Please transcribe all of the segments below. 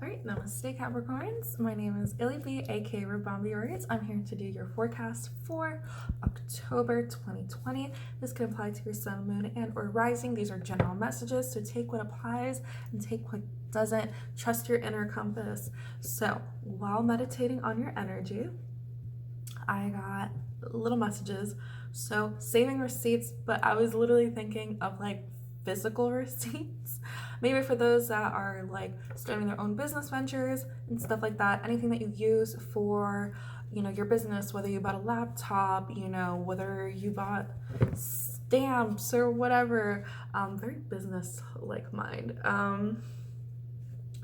Alright, namaste Capricorns. My name is Ilybcilyduh, aka Rabambiords. I'm here to do your forecast for October 2020. This can apply to your sun, moon, and or rising. These are general messages, so take what applies and take what doesn't. Trust your inner compass. So while meditating on your energy, I got little messages. So saving receipts, but I was literally thinking of like physical receipts. Maybe for those that are like starting their own business ventures and stuff like that, anything that you use for, your business, whether you bought a laptop, whether you bought stamps or whatever, very business like mind.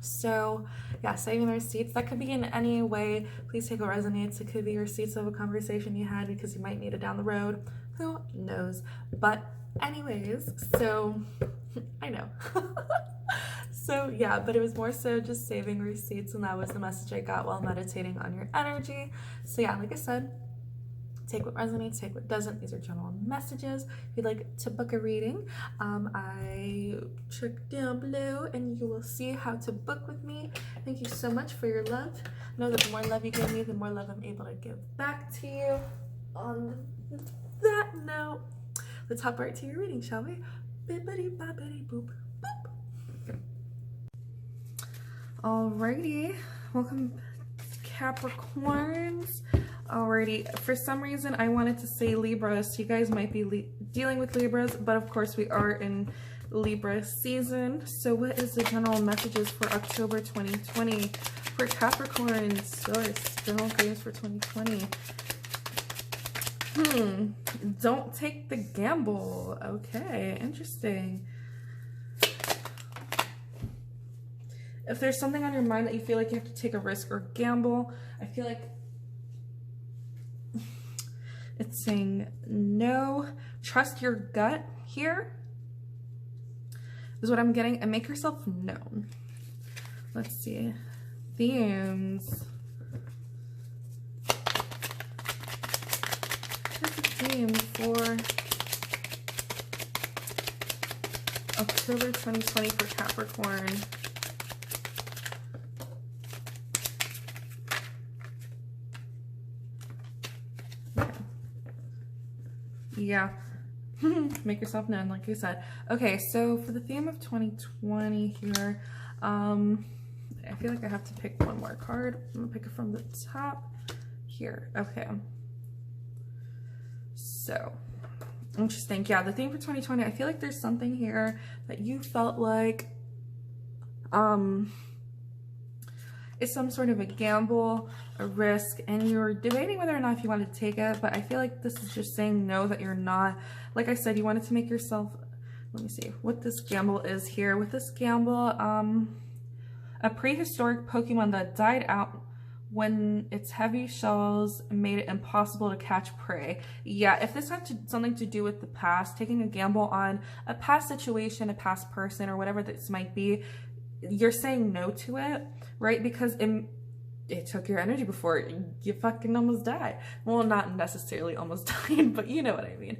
So yeah, saving the receipts, that could be in any way. Please take what resonates. It could be receipts of a conversation you had because you might need it down the road. Who knows? But anyways, so I know. So yeah, but it was more so just saving receipts, and that was the message I got while meditating on your energy. So yeah, like I said, take what resonates, take what doesn't. These are general messages. If you'd like to book a reading, I check down below and you will see how to book with me. Thank you so much for your love. Know that the more love you give me, the more love I'm able to give back to you. On that note, let's hop right to your reading, shall we? Bippity boppity boop boop. Alrighty, welcome Capricorns. Alrighty, for some reason I wanted to say Libras, so you guys might be dealing with Libras, but of course we are in Libra season. So what is the general messages for October 2020 for Capricorns? Source, general guidance for 2020. Don't take the gamble. Okay, interesting. If there's something on your mind that you feel like you have to take a risk or gamble, I feel like it's saying no. Trust your gut here is what I'm getting, and make yourself known. Let's see. Themes. What's the theme for October 2020 for Capricorn? Yeah. Make yourself known, like I said. Okay, so for the theme of 2020 here, I feel like I have to pick one more card. I'm gonna pick it from the top here. Okay. So, interesting. Yeah, the theme for 2020, I feel like there's something here that you felt like it's some sort of a gamble, a risk, and you're debating whether or not if you want to take it, but I feel like this is just saying no, that you're not. Like I said, you wanted to make yourself, let me see what this gamble is here. With this gamble, a prehistoric Pokemon that died out when its heavy shells made it impossible to catch prey. Yeah, if this had something to do with the past, taking a gamble on a past situation, a past person, or whatever this might be, you're saying no to it, right? Because it took your energy before you fucking almost died. Well, not necessarily almost died, but you know what I mean.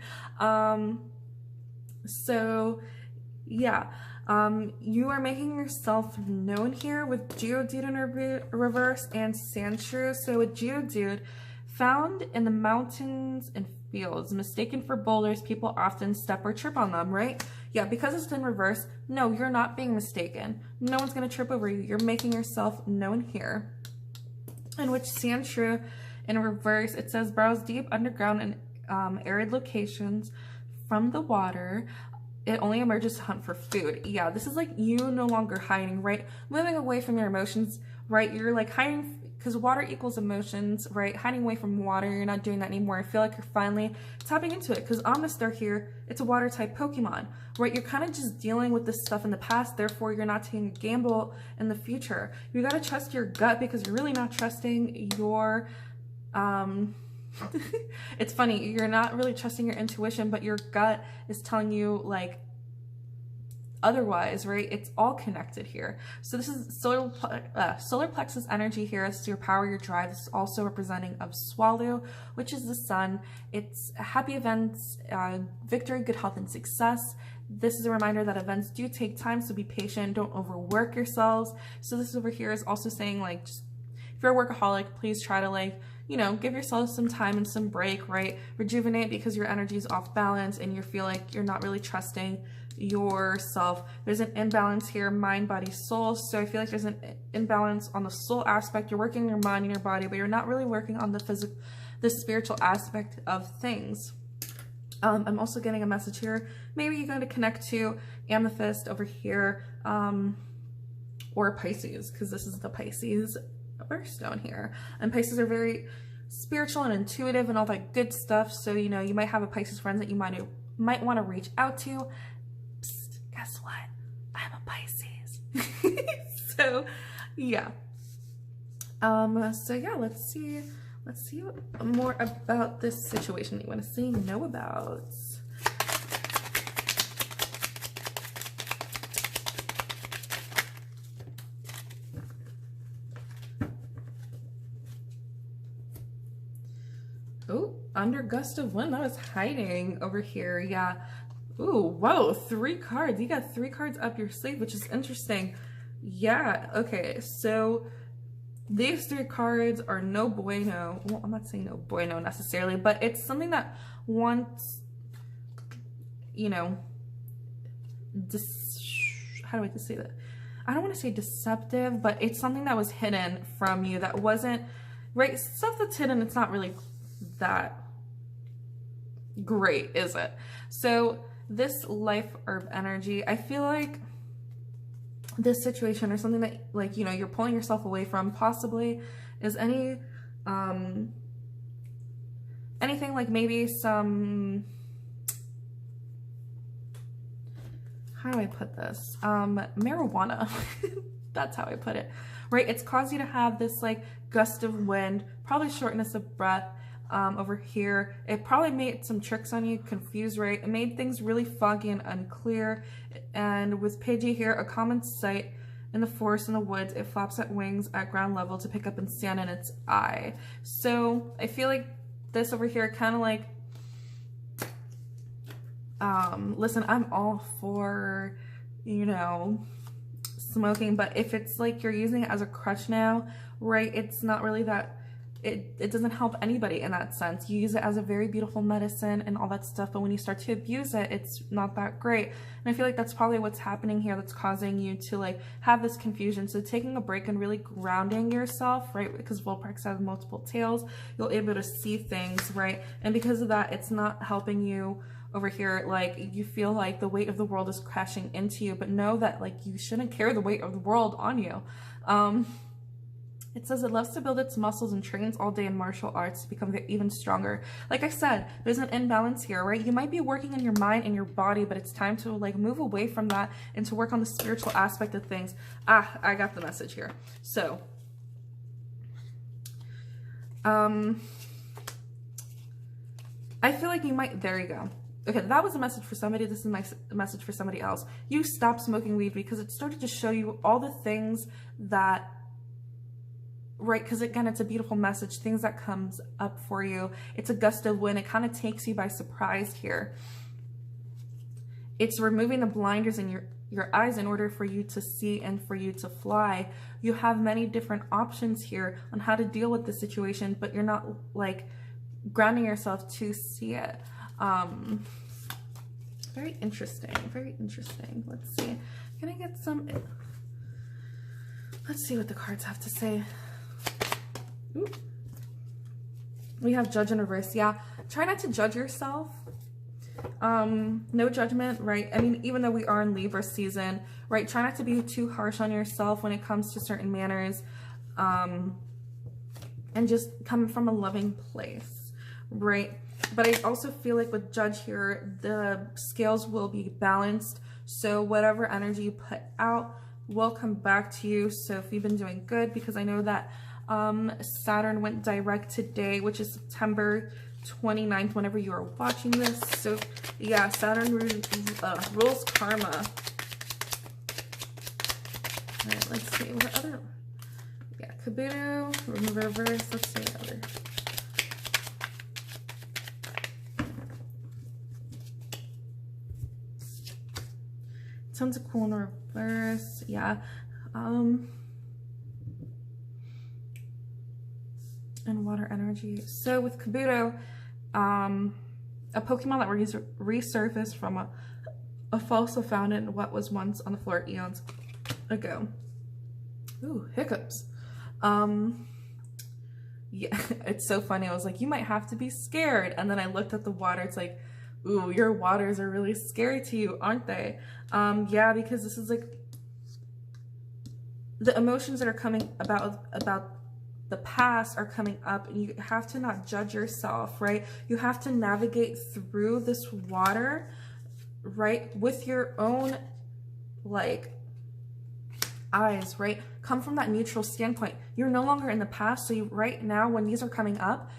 So yeah, you are making yourself known here with Geodude in reverse and Sandshrew. So with Geodude, found in the mountains and fields, mistaken for boulders, people often step or trip on them, right? Yeah, because it's in reverse, no, you're not being mistaken. No one's gonna trip over you. You're making yourself known here. In which Sandshrew in reverse, it says browse deep underground and arid locations from the water. It only emerges to hunt for food. Yeah, this is like you no longer hiding, right? Moving away from your emotions, right? You're like hiding, because water equals emotions, right? Hiding away from water, you're not doing that anymore. I feel like you're finally tapping into it, because Omastar here, it's a water type Pokemon, right? You're kind of just dealing with this stuff in the past, therefore you're not taking a gamble in the future. You got to trust your gut, because you're really not trusting your, it's funny, you're not really trusting your intuition, but your gut is telling you like otherwise, right? It's all connected here. So this is solar plexus energy here. This is your power, your drive. This is also representing of Swallow, which is the sun. It's happy events, victory, good health, and success. This is a reminder that events do take time, so be patient. Don't overwork yourselves. So this over here is also saying, like, just, if you're a workaholic, please try to, like, you know, give yourself some time and some break, right? Rejuvenate, because your energy is off balance and you feel like you're not really trusting yourself. There's an imbalance here, mind, body, soul. So I feel like there's an imbalance on the soul aspect. You're working on your mind and your body, but you're not really working on the physical, the spiritual aspect of things. I'm also getting a message here. Maybe you're going to connect to Amethyst over here, or Pisces, because this is the Pisces birthstone here. And Pisces are very spiritual and intuitive and all that good stuff. So, you know, you might have a Pisces friend that you might want to reach out to. Psst, guess what? I'm a Pisces. So, yeah. So yeah, let's see more about this situation that you want to say no about. Oh, under gust of wind. That was hiding over here. Yeah. Ooh, whoa, 3 cards. You got 3 cards up your sleeve, which is interesting. Yeah, okay, so these 3 cards are no bueno. Well, I'm not saying no bueno necessarily, but it's something that wants, you know, how do I just say that? I don't want to say deceptive, but it's something that was hidden from you that wasn't, right? Stuff that's hidden, it's not really that great, is it? So this life herb energy, I feel like this situation or something that, like, you know, you're pulling yourself away from possibly is anything like maybe some, how do I put this? Marijuana. That's how I put it, right? It's caused you to have this like gust of wind, probably shortness of breath. Over here, it probably made some tricks on you, confused, right? It made things really foggy and unclear. And with Pidgey here, a common sight in the forest and the woods, it flaps at wings at ground level to pick up and stand in its eye. So I feel like this over here kind of like, listen, I'm all for, you know, smoking, but if it's like you're using it as a crutch now, right, it's not really that, it doesn't help anybody in that sense. You use it as a very beautiful medicine and all that stuff, but when you start to abuse it, it's not that great. And I feel like that's probably what's happening here that's causing you to like have this confusion. So taking a break and really grounding yourself, right, because Vulpix has multiple tails, you'll be able to see things, right? And because of that, it's not helping you over here. Like, you feel like the weight of the world is crashing into you, but know that like you shouldn't carry the weight of the world on you. It says it loves to build its muscles and trains all day in martial arts to become even stronger. Like I said, there's an imbalance here, right? You might be working on your mind and your body, but it's time to like move away from that and to work on the spiritual aspect of things. Ah, I got the message here. So, I feel like you might, there you go. Okay, that was a message for somebody. This is my message for somebody else. You stop smoking weed because it started to show you all the things that, right, because again, it's a beautiful message, things that comes up for you. It's a gust of wind. It kind of takes you by surprise here. It's removing the blinders in your eyes in order for you to see and for you to fly. You have many different options here on how to deal with the situation, but you're not like grounding yourself to see it. Very interesting, very interesting. Let's see. Can I get some? Let's see what the cards have to say. Ooh. We have judge in reverse. Yeah, try not to judge yourself. No judgment, right? I mean, even though we are in Libra season, right? Try not to be too harsh on yourself when it comes to certain manners, and just come from a loving place, right? But I also feel like with judge here, the scales will be balanced. So whatever energy you put out will come back to you. So if you've been doing good, because I know that Saturn went direct today, which is September 29th, whenever you are watching this. So yeah, Saturn rules karma. All right, let's see what other, yeah, Kabuto, reverse, let's see what other. Tentacle in reverse, yeah. And water energy. So with Kabuto, a Pokemon that resurfaced from a fossil found in what was once on the floor eons ago. Ooh, hiccups. Yeah, it's so funny. I was like, you might have to be scared. And then I looked at the water. It's like, ooh, your waters are really scary to you, aren't they? Yeah, because this is like the emotions that are coming about the past are coming up, and you have to not judge yourself, right? You have to navigate through this water, right, with your own like eyes, right? Come from that neutral standpoint. You're no longer in the past, so right now when these are coming up,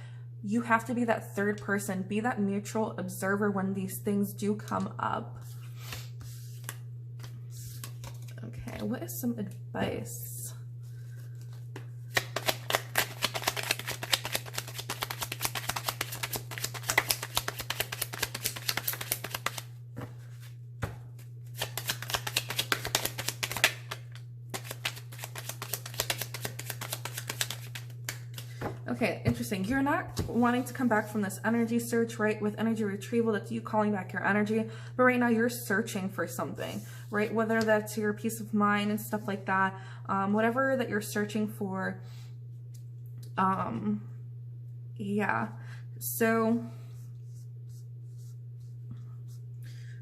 you have to be that third person, be that neutral observer when these things do come up. Okay, what is some advice? Okay, interesting. You're not wanting to come back from this energy search, right? With energy retrieval, that's you calling back your energy. But right now you're searching for something, right? Whether that's your peace of mind and stuff like that, whatever that you're searching for. Yeah. So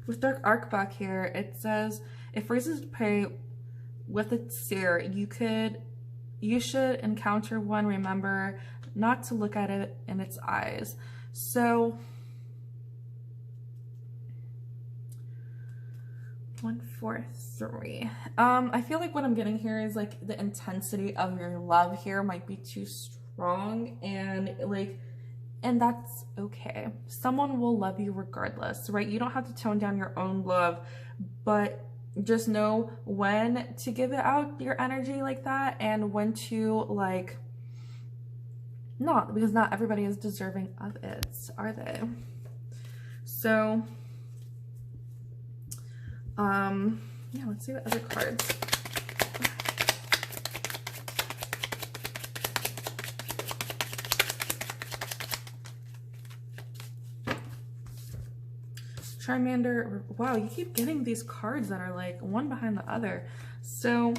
with Dark Arc here, it says, if raised to prey with its seer, you should encounter one, remember not to look at it in its eyes. So 143. I feel like what I'm getting here is like the intensity of your love here might be too strong, and that's okay. Someone will love you regardless, right? You don't have to tone down your own love, but just know when to give it out, your energy like that, and when to like not, because not everybody is deserving of it, are they? So yeah, let's see what other cards. Charmander. Wow, you keep getting these cards that are like one behind the other. So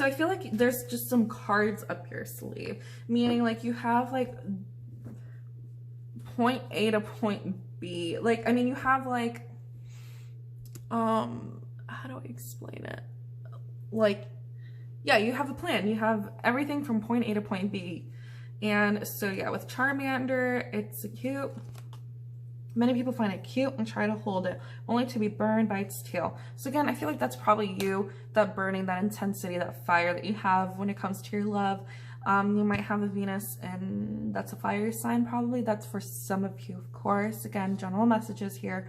I feel like there's just some cards up your sleeve, meaning like you have like point A to point B. Like, I mean, you have like, how do I explain it? Like, yeah, you have a plan. You have everything from point A to point B. And so yeah, with Charmander, it's cute. Many people find it cute and try to hold it, only to be burned by its tail. So again, I feel like that's probably you, that burning, that intensity, that fire that you have when it comes to your love. You might have a Venus, and that's a fire sign probably. That's for some of you, of course. Again, general messages here.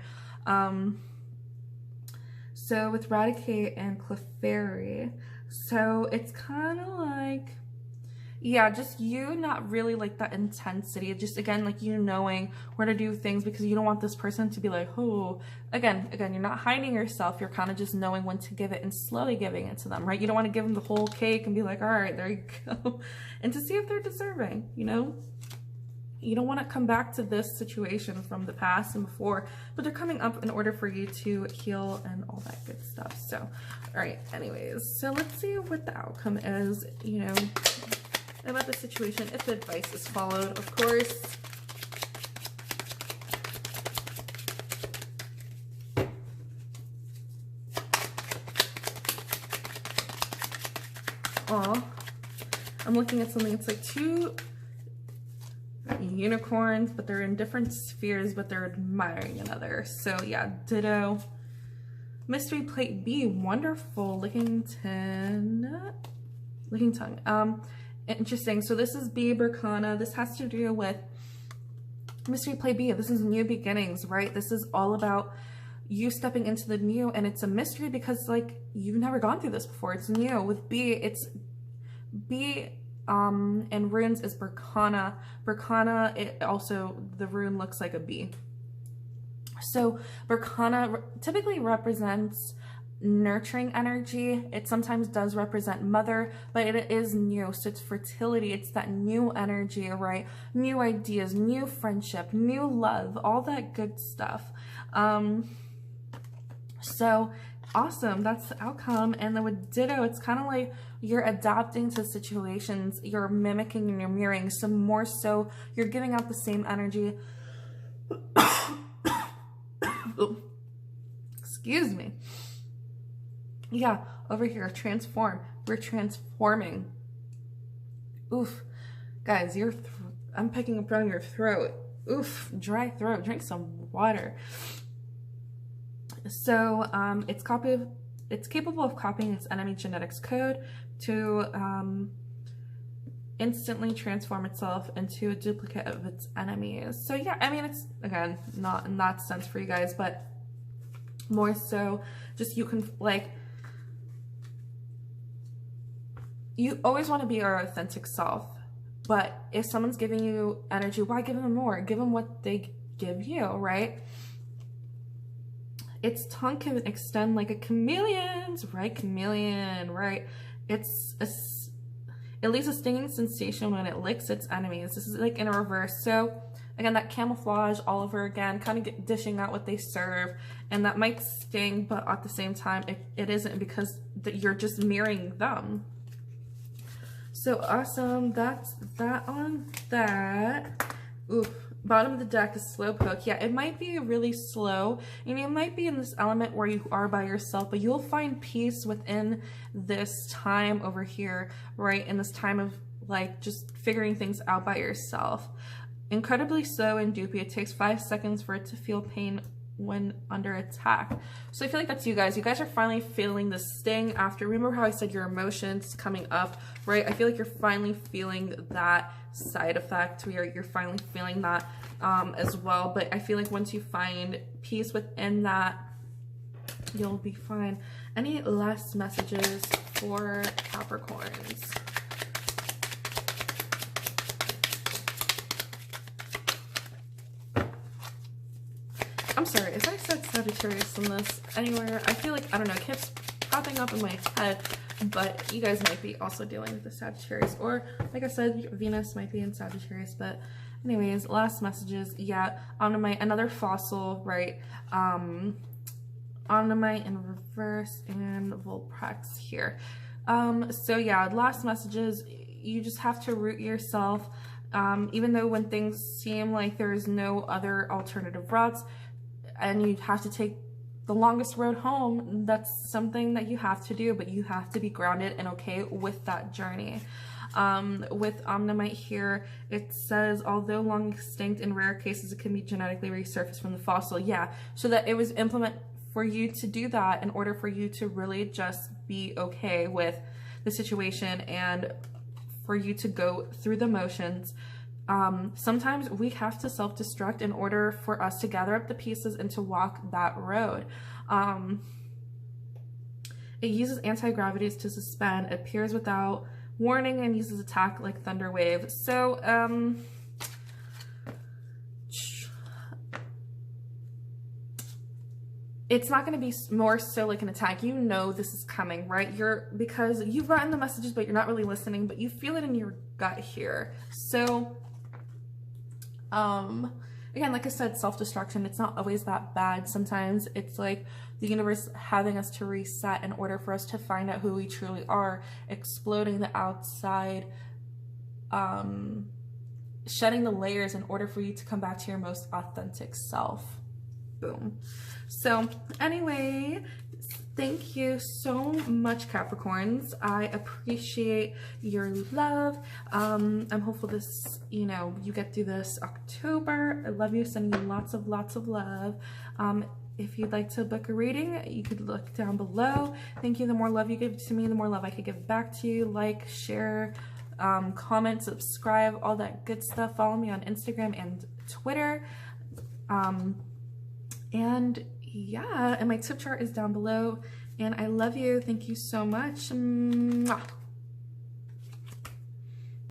So with Raticate and Clefairy, so it's kind of like, yeah, just you not really like that intensity. Just again, like you knowing where to do things, because you don't want this person to be like, oh, again, you're not hiding yourself. You're kind of just knowing when to give it and slowly giving it to them, right? You don't want to give them the whole cake and be like, all right, there you go. And to see if they're deserving, you know? You don't want to come back to this situation from the past and before, but they're coming up in order for you to heal and all that good stuff. So, all right, anyways, so let's see what the outcome is, you know, about the situation, if the advice is followed, of course. Aw, I'm looking at something, it's like two unicorns, but they're in different spheres, but they're admiring another. So yeah, ditto. Mystery plate B, wonderful. Licking tongue. Interesting. So this is B, Berkana. This has to do with Mystery plate B. This is new beginnings, right? This is all about you stepping into the new, and it's a mystery because like you've never gone through this before. It's new. With B, it's B and runes is Berkana. Berkana, it also, the rune looks like a bee. So Berkana typically represents nurturing energy. It sometimes does represent mother, but it is new. So it's fertility. It's that new energy, right? New ideas, new friendship, new love, all that good stuff. So awesome. That's the outcome. And then with ditto, it's kind of like you're adapting to situations, you're mimicking and you're mirroring. So more so, you're giving out the same energy. Excuse me. Yeah, over here, transform. We're transforming. Oof. Guys, I'm picking up on your throat. Oof, dry throat. Drink some water. So it's capable of copying its enemy genetics code to instantly transform itself into a duplicate of its enemies. So yeah, I mean, it's, again, not in that sense for you guys, but more so just you can, like, you always want to be our authentic self, but if someone's giving you energy, why give them more? Give them what they give you, right? Its tongue can extend like a chameleon's, right? Chameleon, right? It leaves a stinging sensation when it licks its enemies. This is like in a reverse. So again, that camouflage all over again, kind of dishing out what they serve. And that might sting, but at the same time, it isn't, because you're just mirroring them. So awesome. That's that on that. Oof. Bottom of the deck is Slowpoke. Yeah, it might be really slow, and you might be in this element where you are by yourself, but you'll find peace within this time over here, right? In this time of like just figuring things out by yourself. Incredibly slow and doopy. It takes 5 seconds for it to feel pain when under attack. So I feel like that's you guys. You guys are finally feeling the sting after. Remember how I said your emotions coming up, right? I feel like you're finally feeling that side effect where you're finally feeling that as well. But I feel like once you find peace within that, you'll be fine. Any last messages for Capricorns? I'm sorry, if I said Sagittarius in this anywhere, I feel like, I don't know, it keeps popping up in my head, but you guys might be also dealing with the Sagittarius, or like I said, Venus might be in Sagittarius. But anyways, last messages. Yeah, Omnimite, another fossil, right? Omnimite in reverse and Vulprex here. So yeah, last messages, you just have to root yourself, even though when things seem like there's no other alternative routes, and you have to take the longest road home, that's something that you have to do, but you have to be grounded and okay with that journey. With Omnimite here, it says, although long extinct, in rare cases, it can be genetically resurfaced from the fossil. Yeah, so that it was implemented for you to do that in order for you to really just be okay with the situation and for you to go through the motions. Sometimes we have to self-destruct in order for us to gather up the pieces and to walk that road. It uses anti-gravities to suspend, appears without warning, and uses attack like thunder wave. So, it's not going to be more so like an attack. You know this is coming, right? Because you've gotten the messages, but you're not really listening, but you feel it in your gut here. So, again, like I said, self-destruction, it's not always that bad. Sometimes it's like the universe having us to reset in order for us to find out who we truly are, exploding the outside, shedding the layers in order for you to come back to your most authentic self. Boom. So anyway, thank you so much, Capricorns. I appreciate your love. I'm hopeful this, you get through this October. I love you. Sending you lots of love. If you'd like to book a reading, you could look down below. Thank you. The more love you give to me, the more love I could give back to you. Like, share, comment, subscribe, all that good stuff. Follow me on Instagram and Twitter. And yeah, and my tip chart is down below. And I love you. Thank you so much. Mwah.